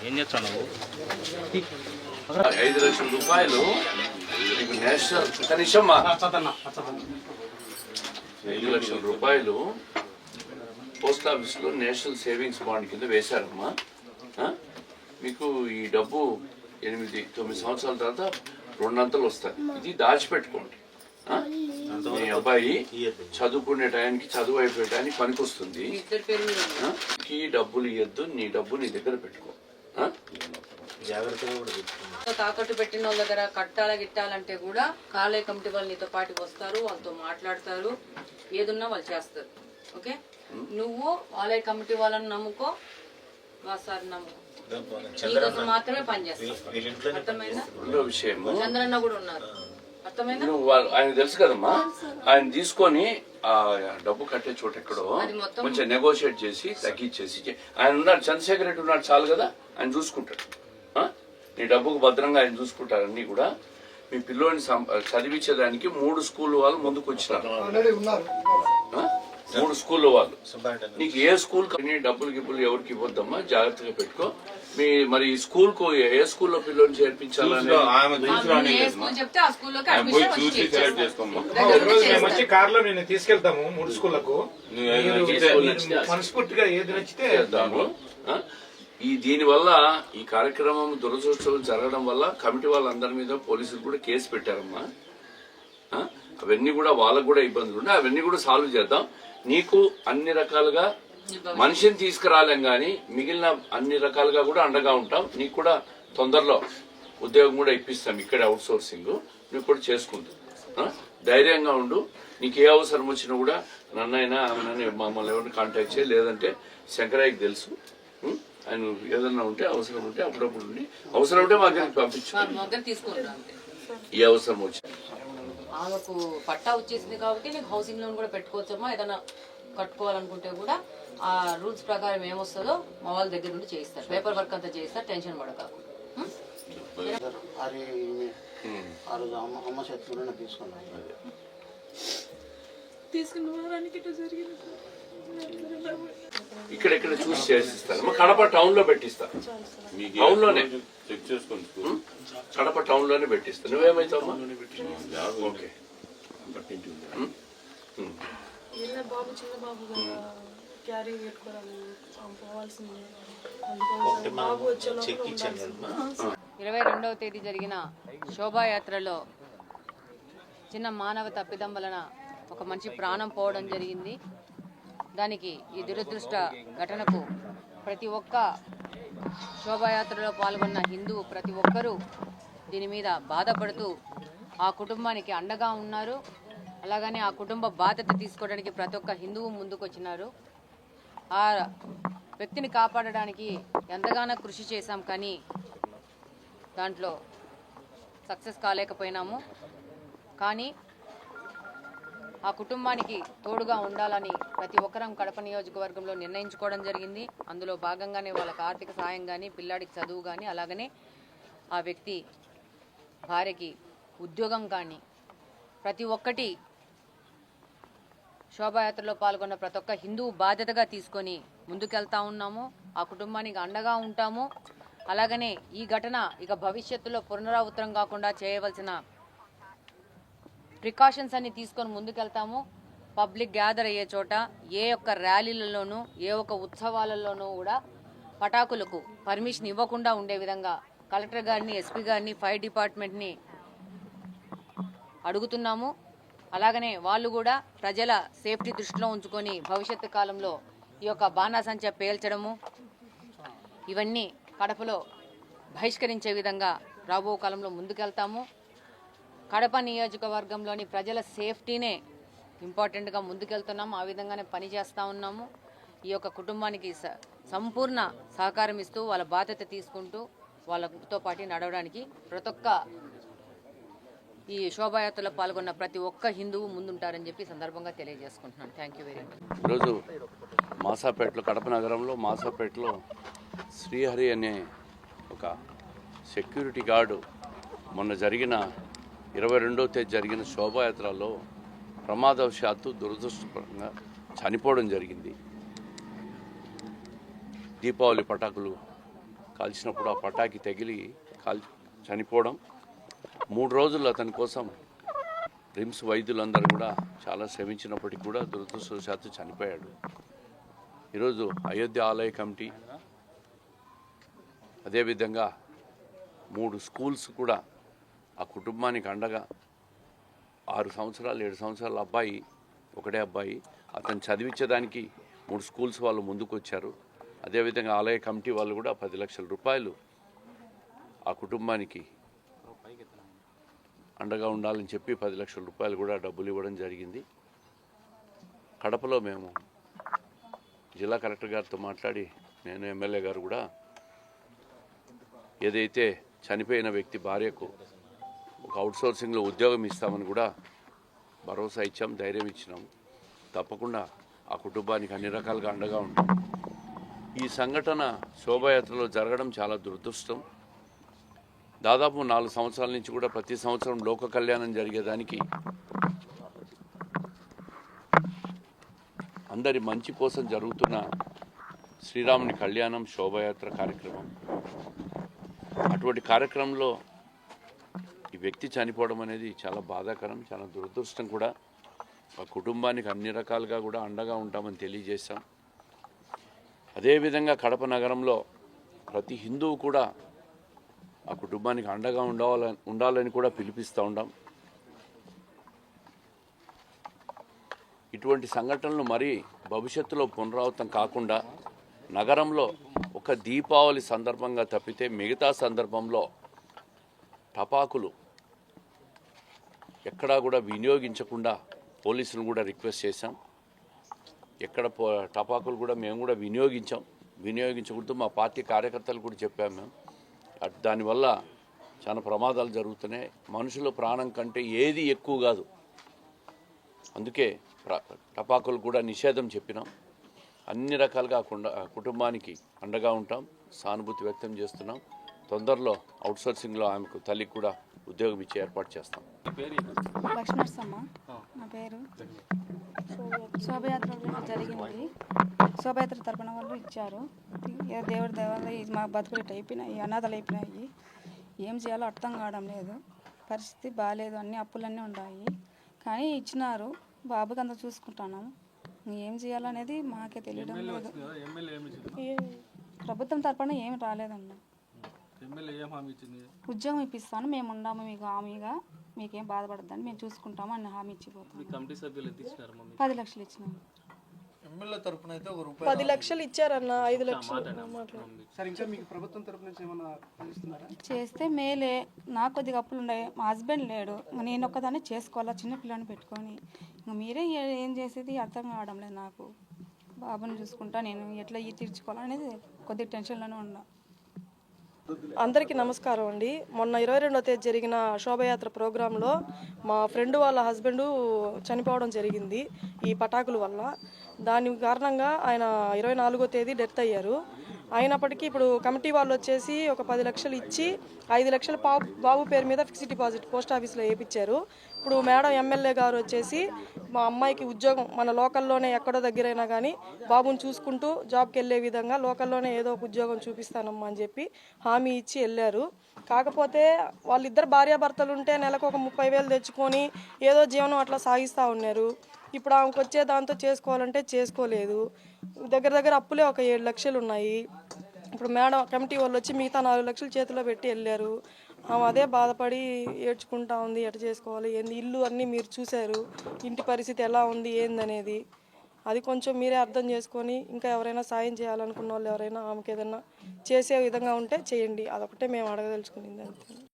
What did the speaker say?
ఏం చేస్తావు నువ్వు? 5 లక్షల రూపాయలు నేషనల్ కనీసం 5 లక్షల రూపాయలు పోస్ట్ ఆఫీస్లో నేషనల్ సేవింగ్స్ బాండ్ కింద వేశారమ్మా. మీకు ఈ డబ్బు 8-9 సంవత్సరాల తర్వాత 2 అంతలు వస్తాయి. ఇది దాచిపెట్టుకోండి. మీ అబ్బాయి చదువుకునే టైంకి చదువు అయిపోయే టైంకి పనికొస్తుంది. ఈ డబ్బులు ఇవ్వద్దు, నీ డబ్బు నీ దగ్గర పెట్టుకో. తాకట్టు పెట్టిన వాళ్ళ దగ్గర గిట్టాలంటే కూడా కాలేయ కమిటీ వాళ్ళు నీతో పాటు వస్తారు, వాళ్ళతో మాట్లాడతారు, ఏదున్నా వాళ్ళు చేస్తారు. ఓకే, నువ్వు ఆలయ కమిటీ వాళ్ళని నమ్ముకో, వాసారి నమ్ముకో, నీకోసం మాత్రమే పనిచేస్తావు. అర్థమైందా? చంద్రన్న కూడా ఉన్నారు, అర్థమైందా? ఆయన తెలుసు కదమ్మా. ఆయన తీసుకొని ఆ డబ్బు కట్టే చోట ఎక్కడో కొంచెం నెగోషియేట్ చేసి తగ్గించేసి ఆయన ఉన్నాడు, చంద్రశేఖర్ రెడ్డి ఉన్నాడు, చాలు కదా, ఆయన చూసుకుంటాడు. నీ డబ్బుకు భద్రంగా ఆయన చూసుకుంటారు. అన్ని కూడా మీ పిల్లోని చదివించేదానికి 3 స్కూల్ వాళ్ళు ముందుకు వచ్చినారు. 3 స్కూల్లో వాళ్ళు. నీకు ఏ స్కూల్ డబ్బులు గిబ్బులు ఎవరికి ఇవ్వద్దమ్మా, జాగ్రత్తగా పెట్టుకో. మీ మరి స్కూల్ కు ఏ స్కూల్లో పిల్లల్ని చేర్పించాలని కార్లో నేను తీసుకెళ్తాము 3 స్కూళ్లకు. మనస్ఫూర్తిగా ఏది నచ్చితే దీని వల్ల ఈ కార్యక్రమం దురదృష్టం జరగడం వల్ల కమిటీ వాళ్ళందరి మీద పోలీసులు కూడా కేసు పెట్టారమ్మా. అవన్నీ కూడా వాళ్ళకు కూడా ఇబ్బందులు ఉన్నాయి, అవన్నీ కూడా సాల్వ్ చేద్దాం. నీకు అన్ని రకాలుగా మనిషిని తీసుకురాలేం గాని మిగిలిన అన్ని రకాలుగా కూడా అండగా ఉంటాం. నీకు కూడా తొందరలో ఉద్యోగం కూడా ఇప్పిస్తాం, ఇక్కడ అవుట్ సోర్సింగ్ నువ్వు కూడా చేసుకుంటావు. ధైర్యంగా ఉండు. నీకు ఏ అవసరం వచ్చినా కూడా నన్నైనా ఆమెనైనా మమ్మల్ని ఎవరిని కాంటాక్ట్ చేయి, లేదంటే శంకరయ్యకి తెలుసు. ఆయన ఏదన్నా ఉంటే అవసరం ఉంటే అప్పుడప్పుడు అవసరం ఉంటే మా దగ్గరికి పంపించు. ఏ అవసరం వచ్చింది ఆమెకు పట్టా వచ్చేసింది కాబట్టి నీకు హౌసింగ్ లోన్ కూడా పెట్టుకోవచ్చమ్మా. ఏదైనా కట్టుకోవాలనుకుంటే కూడా ఆ రూల్స్ ప్రకారం ఏమొస్తుందో మా వాళ్ళ దగ్గర నుండి చేయిస్తారు, పేపర్ వర్క్ అంతా చేయిస్తారు, టెన్షన్ పడక. ఇక్కడ చూసి చేసిస్తారు. కడప టౌన్ లో పెట్టిస్తా, టౌన్ లోనే చెక్ చేసుకోండి. కడప టౌన్ లోనే పెట్టిస్తా. నువ్వేమైతావు? ఓకే, బాబు చిన్న బాబు కదా, క్యారీ పెట్టుకోవాలి, పోవాల్సింది. 22వ తేదీ జరిగిన శోభాయాత్రలో చిన్న మానవ తప్పిదం వలన ఒక మనిషి ప్రాణం పోవడం జరిగింది. దానికి ఈ దురదృష్ట ఘటనకు ప్రతి ఒక్క శోభాయాత్రలో పాల్గొన్న హిందూ ప్రతి ఒక్కరూ దీని మీద బాధపడుతూ ఆ కుటుంబానికి అండగా ఉన్నారు. అలాగనే ఆ కుటుంబ బాధ్యత తీసుకోవడానికి ప్రతి ఒక్క హిందువు ముందుకొచ్చినారు. ఆ వ్యక్తిని కాపాడడానికి ఎంతగానో కృషి చేశాం, కానీ దాంట్లో సక్సెస్ కాలేకపోయినాము. కానీ ఆ కుటుంబానికి తోడుగా ఉండాలని ప్రతి ఒక్కరం కడప నియోజకవర్గంలో నిర్ణయించుకోవడం జరిగింది. అందులో భాగంగానే వాళ్ళకి ఆర్థిక సాయం కానీ, పిల్లాడికి చదువు కానీ, అలాగనే ఆ వ్యక్తి భార్యకి ఉద్యోగం కానీ ప్రతి ఒక్కటి శోభాయాత్రలో పాల్గొన్న ప్రతి ఒక్క హిందూ బాధ్యతగా తీసుకొని ముందుకెళ్తా ఉన్నాము. ఆ కుటుంబానికి అండగా ఉంటాము. అలాగనే ఈ ఘటన ఇక భవిష్యత్తులో పునరావృతం కాకుండా చేయవలసిన ప్రికాషన్స్ అన్ని తీసుకొని ముందుకెళ్తాము. పబ్లిక్ గ్యాదర్ అయ్యే చోట, ఏ ఒక్క ర్యాలీలలోనూ, ఏ ఒక్క ఉత్సవాలలోనూ కూడా పటాకులకు పర్మిషన్ ఇవ్వకుండా ఉండే విధంగా కలెక్టర్ గారిని, ఎస్పీ గారిని, ఫైర్ డిపార్ట్మెంట్ని అడుగుతున్నాము. అలాగనే వాళ్ళు కూడా ప్రజల సేఫ్టీ దృష్టిలో ఉంచుకొని భవిష్యత్తు కాలంలో ఈ యొక్క బాణాసంచా పేల్చడము ఇవన్నీ కడపలో బహిష్కరించే విధంగా రాబో కాలంలో ముందుకెళ్తాము. కడప నియోజకవర్గంలోని ప్రజల సేఫ్టీనే ఇంపార్టెంట్గా ముందుకెళ్తున్నాము. ఆ విధంగానే పనిచేస్తూ ఉన్నాము. ఈ యొక్క కుటుంబానికి సంపూర్ణ సహకారం ఇస్తూ వాళ్ళ బాధ్యత తీసుకుంటూ వాళ్ళతో పాటు నడవడానికి ప్రతి ఒక్క ఈ శోభాయాత్రలో పాల్గొన్న ప్రతి ఒక్క హిందువు ముందుంటారని చెప్పి సందర్భంగా తెలియజేసుకుంటున్నాను. Thank you very much. ఈరోజు మాసాపేటలో, కడప నగరంలో మాసాపేటలో శ్రీహరి అనే ఒక సెక్యూరిటీ గార్డు మొన్న జరిగిన 22వ తేదీ జరిగిన శోభాయాత్రలో ప్రమాదవశాత్తు దురదృష్టకరంగా చనిపోవడం జరిగింది. దీపావళి పటాకులు కాల్చినప్పుడు ఆ పటాకి తగిలి చనిపోవడం. 3 రోజులు అతని కోసం రిమ్స్ వైద్యులందరూ కూడా చాలా శ్రమించినప్పటికీ కూడా దురదృష్టవశాత్తు చనిపోయాడు. ఈరోజు అయోధ్య ఆలయ కమిటీ, అదేవిధంగా 3 స్కూల్స్ కూడా ఆ కుటుంబానికి అండగా 6 సంవత్సరాలు 7 సంవత్సరాల అబ్బాయి, ఒకటే అబ్బాయి, అతను చదివించడానికి 3 స్కూల్స్ వాళ్ళు ముందుకు వచ్చారు. అదేవిధంగా ఆలయ కమిటీ వాళ్ళు కూడా 10 లక్షల రూపాయలు ఆ కుటుంబానికి అండగా ఉండాలని చెప్పి 10 లక్షల రూపాయలు కూడా డబ్బులు ఇవ్వడం జరిగింది. కడపలో మేము జిల్లా కలెక్టర్ గారితో మాట్లాడి, నేను ఎమ్మెల్యే గారు కూడా ఏదైతే చనిపోయిన వ్యక్తి భార్యకు ఒక అవుట్సోర్సింగ్లో ఉద్యోగం ఇస్తామని కూడా భరోసా ఇచ్చాం, ధైర్యం ఇచ్చినాం. తప్పకుండా ఆ కుటుంబానికి అన్ని రకాలుగా అండగా ఉంటాం. ఈ సంఘటన శోభాయాత్రలో జరగడం చాలా దురదృష్టం. దాదాపు 4 సంవత్సరాల నుంచి కూడా ప్రతి సంవత్సరం లోక కళ్యాణం జరిగేదానికి, అందరి మంచి కోసం జరుగుతున్న శ్రీరాముని కళ్యాణం శోభాయాత్ర కార్యక్రమం. అటువంటి కార్యక్రమంలో ఈ వ్యక్తి చనిపోవడం అనేది చాలా బాధాకరం, చాలా దురదృష్టం కూడా. ఆ కుటుంబానికి అన్ని రకాలుగా కూడా అండగా ఉంటామని తెలియజేశాం. అదేవిధంగా కడప నగరంలో ప్రతి హిందువు కూడా ఆ కుటుంబానికి అండగా ఉండాలని కూడా పిలిపిస్తూ ఉంటాం. ఇటువంటి సంఘటనలు మరీ భవిష్యత్తులో పునరావృతం కాకుండా నగరంలో ఒక దీపావళి సందర్భంగా తప్పితే మిగతా సందర్భంలో టపాకులు ఎక్కడా కూడా వినియోగించకుండా పోలీసులు కూడా రిక్వెస్ట్ చేశాం. ఎక్కడ టపాకులు కూడా మేము కూడా వినియోగించకూడదు. మా పార్టీ కార్యకర్తలు కూడా చెప్పాము మేము. దానివల్ల చాలా ప్రమాదాలు జరుగుతున్నాయి. మనుషుల ప్రాణం కంటే ఏది ఎక్కువ కాదు. అందుకే టపాకులు కూడా నిషేధం చెప్పినాం. అన్ని రకాలుగా కుటుంబానికి అండగా ఉంటాం, సానుభూతి వ్యక్తం చేస్తున్నాం. తొందరలో అవుట్సోర్సింగ్లో ఆమెకు తల్లికి కూడా ఉద్యోగం ఇచ్చే ఏర్పాటు చేస్తాం. లక్ష్మణమ్మ నా పేరు. శోభయాత్ర జరిగింది. శోభయాత్ర తరపున వాళ్ళు ఇచ్చారు. దేవుడి దేవాల మా బతుకులు ఇటు అయిపోయినాయి, అనాథలు అయిపోయినాయి. ఏం చేయాలో అర్థం కావడం లేదు. పరిస్థితి బాగాలేదు, అన్ని అప్పులన్నీ ఉన్నాయి. కానీ ఇచ్చినారు, బాబుకి అంతా చూసుకుంటున్నాము. ఏం చేయాలనేది మాకే తెలియడం లేదు. ప్రభుత్వం తరపున ఏమి రాలేదన్న. ఉద్యోగం ఇప్పిస్తాను, మేము ఉన్నాము మీకు హామీగా, మీకేం బాధపడద్దని మేము చూసుకుంటాము అని హామీ ఇచ్చిపోతాం. 10 లక్షలు ఇచ్చినాము. 10 లక్షలు ఇచ్చారన్న, 5 లక్షలు చేస్తే మేలే. నాకు కొద్దిగా అప్పులు ఉన్నాయి, మా హస్బెండ్ లేడు, నేను ఒక్కదాన్ని చేసుకోవాలా చిన్న పిల్లని పెట్టుకొని. ఇంకా మీరే ఏం చేసేది అర్థం కావడం లేదు నాకు. బాబుని చూసుకుంటా నేను ఎట్లా తీర్చుకోవాలనేది కొద్దిగా టెన్షన్లోనే ఉన్నా. అందరికీ నమస్కారం అండి. మొన్న 22వ తేదీ జరిగిన శోభయాత్ర ప్రోగ్రాంలో మా ఫ్రెండ్ వాళ్ళ హస్బెండ్ చనిపోవడం జరిగింది ఈ పటాకుల వల్ల. దాని కారణంగా ఆయన 24వ తేదీ డెత్ అయ్యారు. అయినప్పటికీ ఇప్పుడు కమిటీ వాళ్ళు వచ్చేసి ఒక 10 లక్షలు ఇచ్చి 5 లక్షలు బాబు పేరు మీద ఫిక్స్డ్ డిపాజిట్ పోస్ట్ ఆఫీస్లో వేయించారు. ఇప్పుడు మేడం ఎమ్మెల్యే గారు వచ్చేసి మా అమ్మాయికి ఉద్యోగం మన లోకల్లోనే ఎక్కడో దగ్గరైనా కానీ బాబుని చూసుకుంటూ జాబ్కి వెళ్ళే విధంగా లోకల్లోనే ఏదో ఒక ఉద్యోగం చూపిస్తానమ్మా అని చెప్పి హామీ ఇచ్చి వెళ్ళారు. కాకపోతే వాళ్ళిద్దరు భార్యాభర్తలు ఉంటే నెలకు ఒక 30,000 తెచ్చుకొని ఏదో జీవనం అట్లా సాగిస్తూ ఉన్నారు. ఇప్పుడు ఆమెకు వచ్చే దాంతో చేసుకోవాలంటే చేసుకోలేదు. దగ్గర దగ్గర అప్పులే ఒక 7 లక్షలు ఉన్నాయి. ఇప్పుడు మేడం కమిటీ వాళ్ళు వచ్చి మిగతా 4 లక్షలు చేతిలో పెట్టి వెళ్ళారు. ఆమె అదే బాధపడి ఏడ్చుకుంటా ఉంది. ఎట్లా చేసుకోవాలి ఏంది, ఇల్లు అన్నీ మీరు చూశారు, ఇంటి పరిస్థితి ఎలా ఉంది ఏందనేది. అది కొంచెం మీరే అర్థం చేసుకొని ఇంకా ఎవరైనా సాయం చేయాలనుకున్న వాళ్ళు ఎవరైనా ఆమెకి ఏదైనా చేసే విధంగా ఉంటే చేయండి. అదొకటే మేము అడగదలుచుకునింది అంతే.